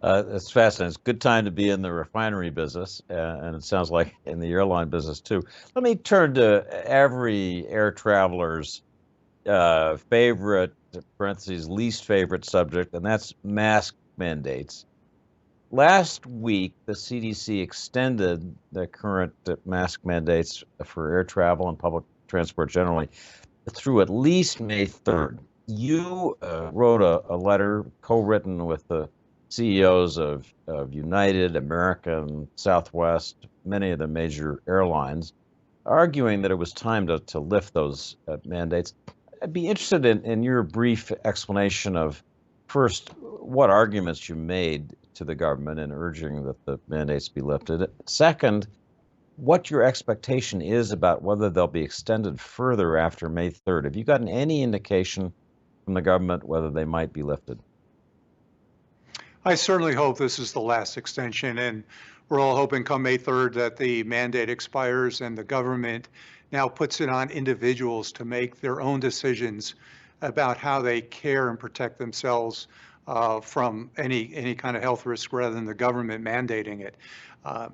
It's fascinating. It's a good time to be in the refinery business, and it sounds like in the airline business too. Let me turn to every air traveler's favorite, parentheses, least favorite subject, and that's mask mandates. Last week, the CDC extended the current mask mandates for air travel and public transport generally through at least May 3rd. You wrote a letter co-written with the CEOs of United, American, Southwest, many of the major airlines, arguing that it was time to lift those mandates. I'd be interested in your brief explanation of first, what arguments you made to the government in urging that the mandates be lifted. Second, what your expectation is about whether they'll be extended further after May 3rd. Have you gotten any indication from the government whether they might be lifted? I certainly hope this is the last extension, and we're all hoping come May 3rd that the mandate expires and the government now puts it on individuals to make their own decisions about how they care and protect themselves from any kind of health risk rather than the government mandating it.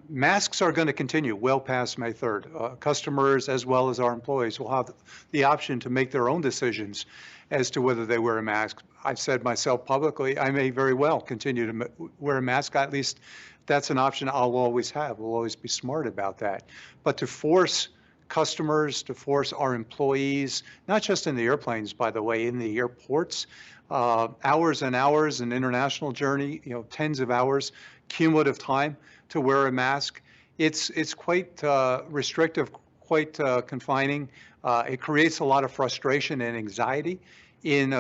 Masks are going to continue well past May 3rd. Customers, as well as our employees, will have the option to make their own decisions as to whether they wear a mask. I've said myself publicly, I may very well continue to wear a mask. At least that's an option I'll always have. We'll always be smart about that. But to force customers, to force our employees, not just in the airplanes, by the way, in the airports, hours and hours, an international journey, tens of hours, cumulative time to wear a mask. It's quite restrictive, quite confining. It creates a lot of frustration and anxiety in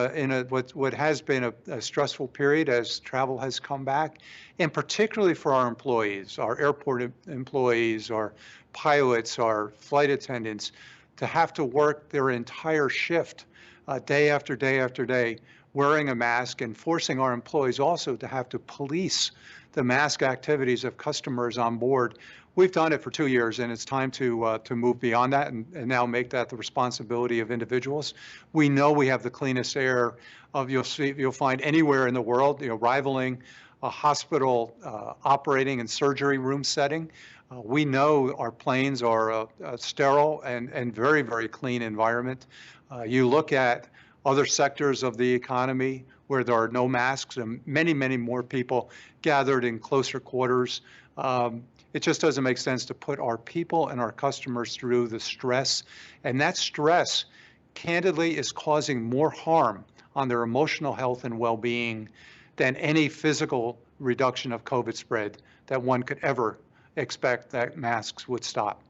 what has been a stressful period as travel has come back, and particularly for our employees, our airport employees, our pilots, our flight attendants, to have to work their entire shift day after day after day wearing a mask, and forcing our employees also to have to police the mask activities of customers on board. We've done it for 2 years, and it's time to move beyond that and now make that the responsibility of individuals. We know we have the cleanest air you'll find anywhere in the world, rivaling a hospital operating and surgery room setting. We know our planes are a sterile and very, very clean environment. You look at other sectors of the economy where there are no masks and many, many more people gathered in closer quarters. It just doesn't make sense to put our people and our customers through the stress. And that stress, candidly, is causing more harm on their emotional health and well-being than any physical reduction of COVID spread that one could ever expect that masks would stop.